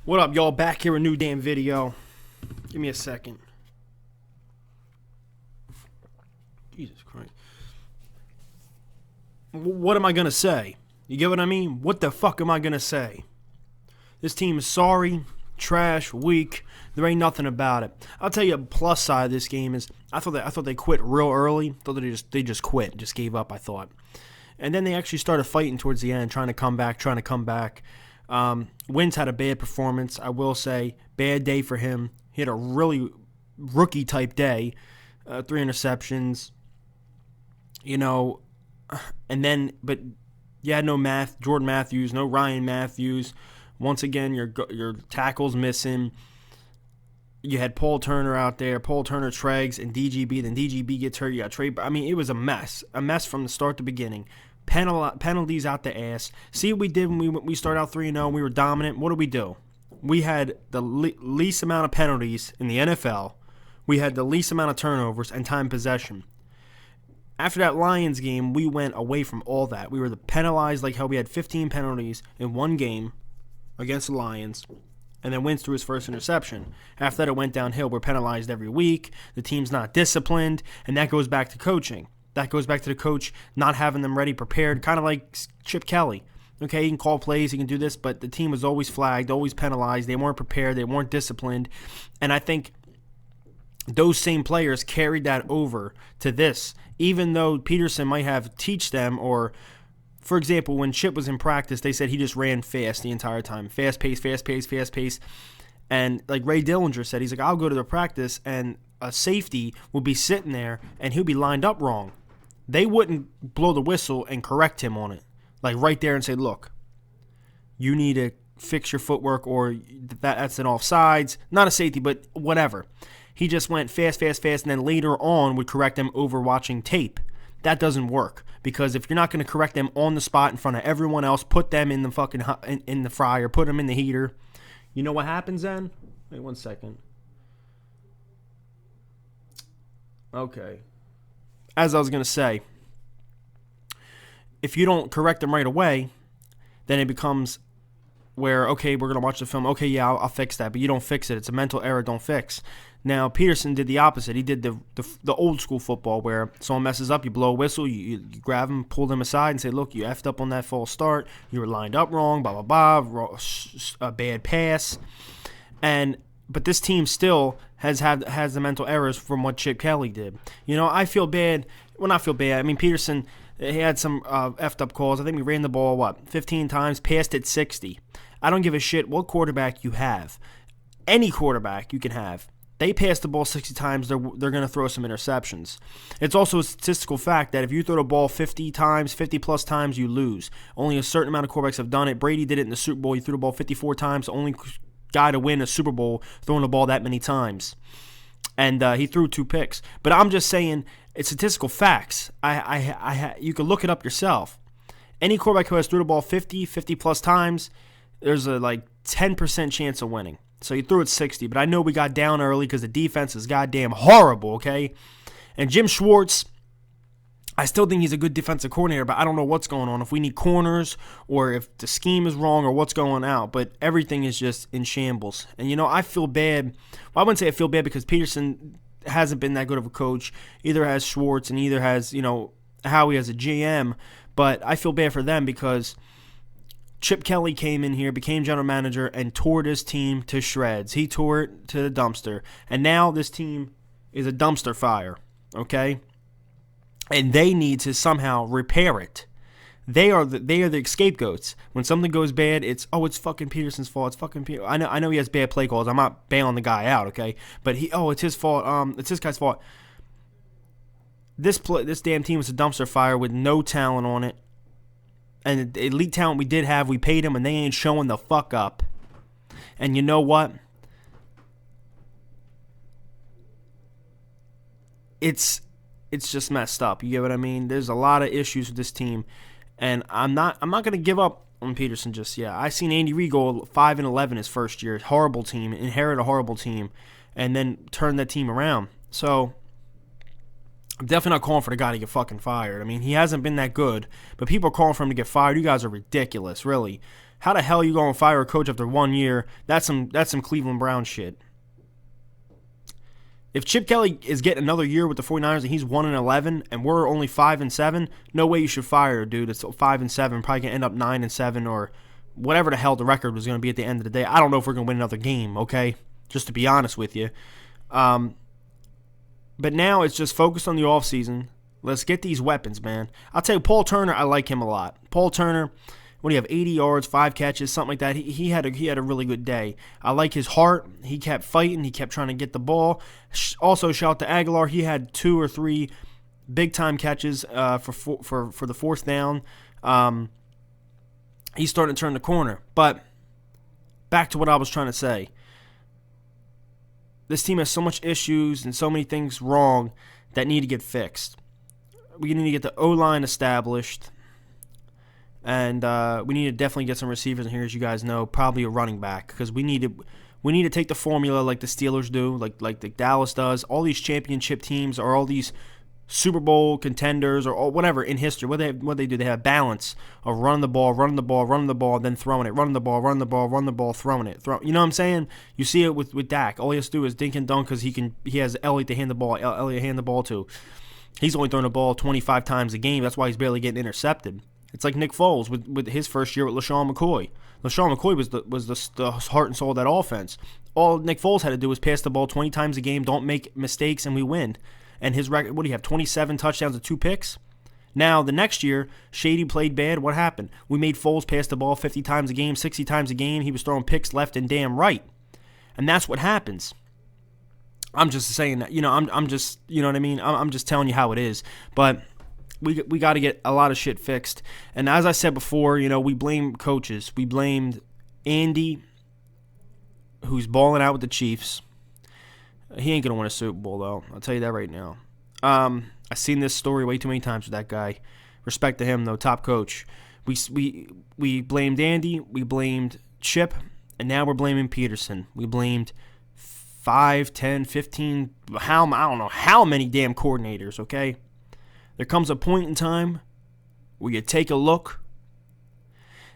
What up, y'all? Back here, a new damn video. Give me a second. Jesus Christ. What am I going to say? You get what I mean? What the fuck am I going to say? This team is sorry, trash, weak. There ain't nothing about it. I'll tell you a plus side of this game is I thought they quit real early. I thought they just quit, just gave up, I thought. And then they actually started fighting towards the end, trying to come back. Wentz had a bad performance, I will say. Bad day for him. He had a really rookie-type day. 3 interceptions. But you had no Jordan Matthews, no Ryan Matthews. Once again, your tackle's missing. You had Paul Turner out there. Paul Turner, Treggs, and DGB. Then DGB gets hurt. You got Trey. It was a mess. A mess from the start to beginning. Penalties out the ass. See what we did when we started out 3-0. We were dominant. What did we do? We had the least amount of penalties in the NFL. We had the least amount of turnovers and time possession. After that Lions game, we went away from all that. We were penalized like hell. We had 15 penalties in one game against the Lions. And then Wentz threw his first interception. After that, it went downhill. We're penalized every week. The team's not disciplined. And that goes back to coaching. That goes back to the coach not having them ready, prepared, kind of like Chip Kelly. Okay, he can call plays, he can do this, but the team was always flagged, always penalized. They weren't prepared, they weren't disciplined. And I think those same players carried that over to this. Even though Peterson might have teach them, or, for example, when Chip was in practice, they said he just ran fast the entire time. Fast pace. And like Ray Dillinger said, he's like, I'll go to the practice and a safety will be sitting there and he'll be lined up wrong. They wouldn't blow the whistle and correct him on it. Like right there and say, look, you need to fix your footwork, or that's an offsides. Not a safety, but whatever. He just went fast, and then later on would correct them over watching tape. That doesn't work, because if you're not going to correct them on the spot in front of everyone else, put them in the fucking in the fryer, put them in the heater. You know what happens then? Wait 1 second. Okay. As I was going to say, if you don't correct them right away, then it becomes where, okay, we're going to watch the film. Okay, yeah, I'll fix that. But you don't fix it. It's a mental error. Don't fix. Now, Peterson did the opposite. He did the old school football where someone messes up, you blow a whistle, you grab them, pull them aside and say, look, you effed up on that false start. You were lined up wrong, blah, blah, blah, a bad pass. But this team still has the mental errors from what Chip Kelly did. I feel bad. Well, not feel bad. I mean, Peterson, he had some effed up calls. I think we ran the ball, 15 times, passed it 60. I don't give a shit what quarterback you have. Any quarterback you can have. They pass the ball 60 times, they're going to throw some interceptions. It's also a statistical fact that if you throw the ball 50 plus times, you lose. Only a certain amount of quarterbacks have done it. Brady did it in the Super Bowl. He threw the ball 54 times. The only guy to win a Super Bowl throwing the ball that many times. And he threw 2 picks. But I'm just saying, it's statistical facts. You can look it up yourself. Any quarterback who has threw the ball 50 plus times, there's a 10% chance of winning. So he threw it 60, but I know we got down early because the defense is goddamn horrible, okay? And Jim Schwartz, I still think he's a good defensive coordinator, but I don't know what's going on. If we need corners or if the scheme is wrong or what's going on. But everything is just in shambles. And, I feel bad. Well, I wouldn't say I feel bad because Peterson hasn't been that good of a coach. Either has Schwartz and either has, Howie as a GM. But I feel bad for them because Chip Kelly came in here, became general manager, and tore this team to shreds. He tore it to the dumpster. And now this team is a dumpster fire, okay? And they need to somehow repair it. They are the scapegoats. When something goes bad, it's fucking Peterson's fault. It's fucking Peter. I know he has bad play calls. I'm not bailing the guy out, okay? But it's his fault. It's this guy's fault. This damn team was a dumpster fire with no talent on it. And the elite talent we did have, we paid them, and they ain't showing the fuck up. And you know what? It's just messed up. You get what I mean? There's a lot of issues with this team, and I'm not going to give up on Peterson just yet. I seen Andy Reid go 5-11 his first year. Horrible team, inherit a horrible team, and then turn that team around. So I'm definitely not calling for the guy to get fucking fired. I mean, he hasn't been that good, but people are calling for him to get fired. You guys are ridiculous, really. How the hell are you going to fire a coach after 1 year? That's some Cleveland Brown shit. If Chip Kelly is getting another year with the 49ers and he's 1-11 and we're only 5-7, no way you should fire a dude that's 5-7, probably gonna end up 9-7 or whatever the hell the record was gonna be at the end of the day. I don't know if we're gonna win another game, okay? Just to be honest with you. But now it's just focused on the offseason. Let's get these weapons, man. I'll tell you, Paul Turner, I like him a lot. Paul Turner, what do you have, 80 yards, 5 catches, something like that. He had a really good day. I like his heart. He kept fighting. He kept trying to get the ball. Also, shout out to Aguilar. He had 2 or 3 big-time catches for the fourth down. He's starting to turn the corner. But back to what I was trying to say. This team has so much issues and so many things wrong that need to get fixed. We need to get the O-line established. And we need to definitely get some receivers in here, as you guys know. Probably a running back, because we need to take the formula like the Steelers do, like the Dallas does. All these championship teams or all these Super Bowl contenders or whatever in history. What they do? They have balance of running the ball, then throwing it, running the ball, throwing it. You know what I'm saying? You see it with Dak. All he has to do is dink and dunk because he has Elliott to hand the ball to. He's only throwing the ball 25 times a game. That's why he's barely getting intercepted. It's like Nick Foles with his first year with LaShawn McCoy. LaShawn McCoy was the heart and soul of that offense. All Nick Foles had to do was pass the ball 20 times a game, don't make mistakes, and we win. And his record, what do you have, 27 touchdowns and 2 picks? Now, the next year, Shady played bad. What happened? We made Foles pass the ball 50 times a game, 60 times a game. He was throwing picks left and damn right. And that's what happens. I'm just saying that, I'm just, you know what I mean? I'm just telling you how it is. But we got to get a lot of shit fixed. And as I said before, we blame coaches. We blamed Andy, who's balling out with the Chiefs. He ain't going to win a Super Bowl, though. I'll tell you that right now. I've seen this story way too many times with that guy. Respect to him, though, top coach. We blamed Andy. We blamed Chip. And now we're blaming Peterson. We blamed 5, 10, 15, I don't know how many damn coordinators, okay? There comes a point in time where you take a look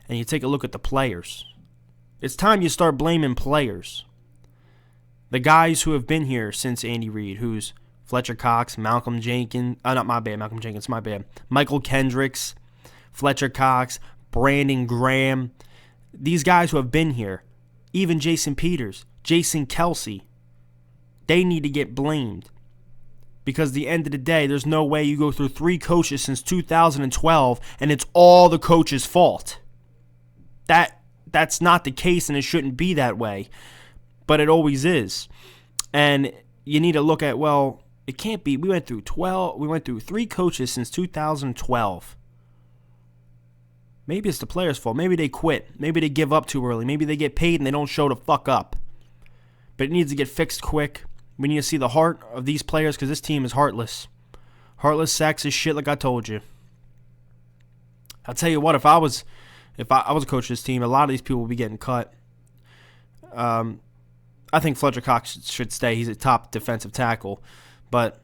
and you take a look at the players. It's time you start blaming players. The guys who have been here since Andy Reid, who's Fletcher Cox, Malcolm Jenkins, Michael Kendricks, Fletcher Cox, Brandon Graham. These guys who have been here, even Jason Peters, Jason Kelsey, they need to get blamed. Because at the end of the day, there's no way you go through 3 coaches since 2012 and it's all the coach's fault. That's not the case, and it shouldn't be that way. But it always is. And you need to look at, well, it can't be. We went through 3 coaches since 2012. Maybe it's the players' fault. Maybe they quit. Maybe they give up too early. Maybe they get paid and they don't show the fuck up. But it needs to get fixed quick. We need to see the heart of these players because this team is heartless. Heartless sacks is shit like I told you. I'll tell you what, if I was a coach of this team, a lot of these people would be getting cut. I think Fletcher Cox should stay. He's a top defensive tackle. But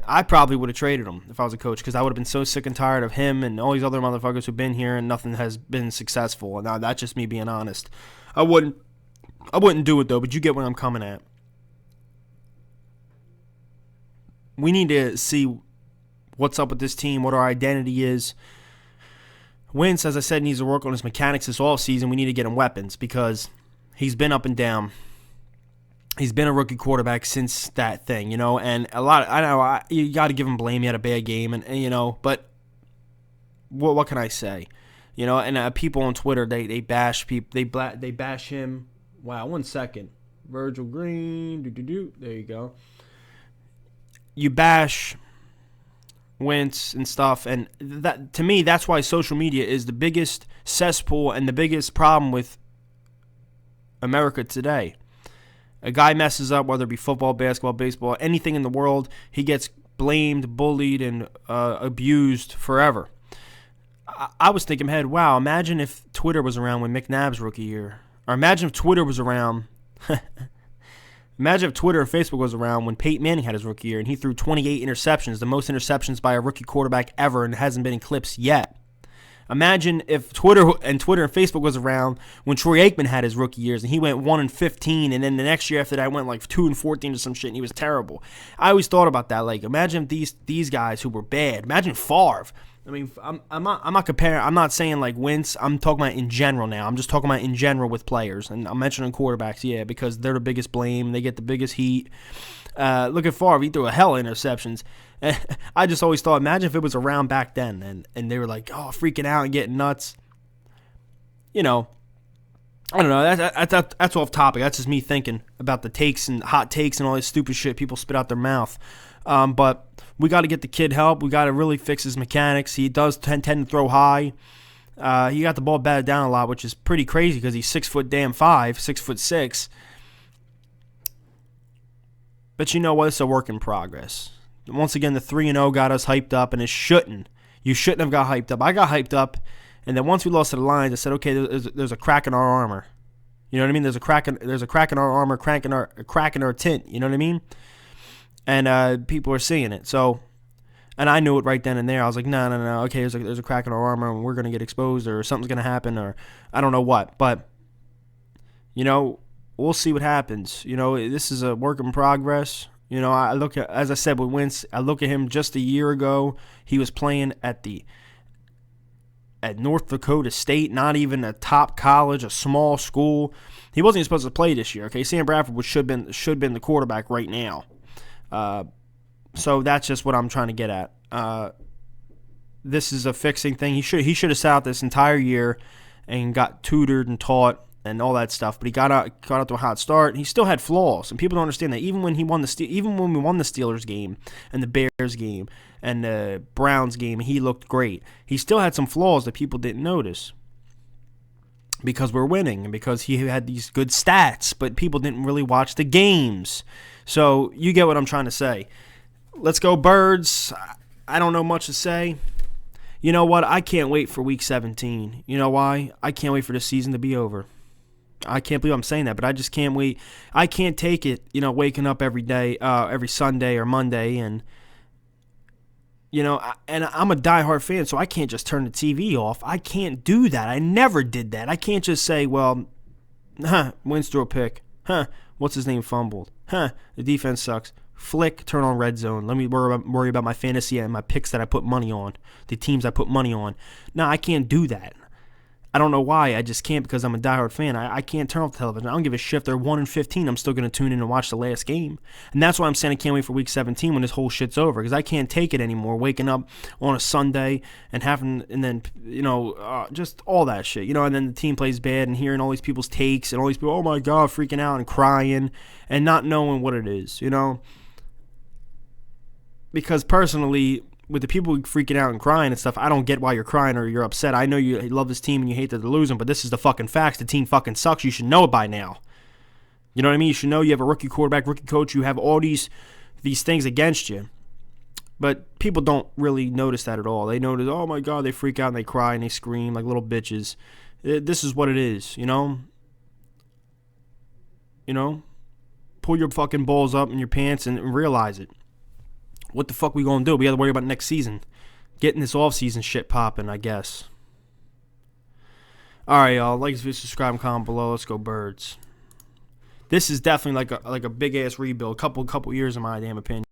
I probably would have traded him if I was a coach because I would have been so sick and tired of him and all these other motherfuckers who've been here and nothing has been successful. And now that's just me being honest. I wouldn't do it, though, but you get where I'm coming at. We need to see what's up with this team, what our identity is. Wentz, as I said, needs to work on his mechanics this offseason. We need to get him weapons because he's been up and down. He's been a rookie quarterback since that thing, and you got to give him blame. He had a bad game, and but what can I say? And people on Twitter, they bash people. They bash him. Wow, 1 second. Virgil Green. There you go. You bash Wentz and stuff, and that to me, that's why social media is the biggest cesspool and the biggest problem with America today. A guy messes up, whether it be football, basketball, baseball, anything in the world, he gets blamed, bullied, and abused forever. I was thinking, wow, imagine if Twitter was around when McNabb's rookie year. Or imagine if Twitter was around. Imagine if Twitter or Facebook was around when Peyton Manning had his rookie year and he threw 28 interceptions, the most interceptions by a rookie quarterback ever, and hasn't been eclipsed yet. Imagine if Twitter and Facebook was around when Troy Aikman had his rookie years and he went 1-15, and then the next year after that went like 2-14 or some shit, and he was terrible. I always thought about that. Like, imagine if these guys who were bad. Imagine Favre. I mean, I'm not comparing. I'm not saying like Wentz. I'm talking about in general now. I'm just talking about in general with players, and I'm mentioning quarterbacks. Yeah, because they're the biggest blame. They get the biggest heat. Look at Favre. He threw a hell of interceptions. I just always thought, imagine if it was around back then, and they were like, oh, freaking out and getting nuts. You know, I don't know. That's off topic. That's just me thinking about the takes and hot takes and all this stupid shit people spit out their mouth. But we got to get the kid help. We got to really fix his mechanics. He does tend to throw high. He got the ball batted down a lot, which is pretty crazy because he's 6'6". But you know what? It's a work in progress. Once again, the 3-0 got us hyped up, and it shouldn't. You shouldn't have got hyped up. I got hyped up, and then once we lost to the Lions, I said, okay, there's a crack in our armor. You know what I mean? There's a crack in our armor, a crack in our tint. You know what I mean? And people are seeing it. So, and I knew it right then and there. I was like, no. Okay, there's a crack in our armor, and we're gonna get exposed, or something's gonna happen, or I don't know what. But you know, we'll see what happens. You know, this is a work in progress. You know, I look at, as I said with Wentz, I look at him just a year ago. He was playing at North Dakota State, not even a top college, a small school. He wasn't even supposed to play this year. Okay, Sam Bradford should have been the quarterback right now. So that's just what I'm trying to get at. This is a fixing thing. He should have sat out this entire year and got tutored and taught and all that stuff. But he got out to a hot start. He still had flaws, and people don't understand that. Even when we won the Steelers game and the Bears game and the Browns game, he looked great. He still had some flaws that people didn't notice because we're winning and because he had these good stats, but people didn't really watch the games. So you get what I'm trying to say. Let's go Birds. I don't know much to say. You know what? I can't wait for Week 17. You know why? I can't wait for the season to be over. I can't believe I'm saying that, but I just can't wait. I can't take it, you know, waking up every day, every Sunday or Monday, and, you know, and I'm a diehard fan, so I can't just turn the TV off. I can't do that. I never did that. I can't just say, well, Wentz threw a pick. What's his name fumbled? The defense sucks. Flick, turn on Red Zone. Let me worry about my fantasy and my picks that I put money on, the teams I put money on. No, I can't do that. I don't know why. I just can't because I'm a diehard fan. I can't turn off the television. I don't give a shit if they're 1-15. I'm still going to tune in and watch the last game. And that's why I'm saying I can't wait for Week 17 when this whole shit's over, because I can't take it anymore. Waking up on a Sunday and then, you know, just all that shit. You know, and then the team plays bad and hearing all these people's takes and all these people, oh my God, freaking out and crying and not knowing what it is, you know. Because personally, with the people freaking out and crying and stuff, I don't get why you're crying or you're upset. I know you love this team and you hate that they're losing, but this is the fucking facts. The team fucking sucks. You should know it by now. You know what I mean? You should know you have a rookie quarterback, rookie coach. You have all these things against you. But people don't really notice that at all. They notice, oh my God, they freak out and they cry and they scream like little bitches. This is what it is, you know? You know? Pull your fucking balls up in your pants and realize it. What the fuck we gonna do? We got to worry about next season. Getting this off-season shit popping, I guess. All right, y'all. Like, subscribe, and comment below. Let's go Birds. This is definitely like a big-ass rebuild. Couple years in my damn opinion.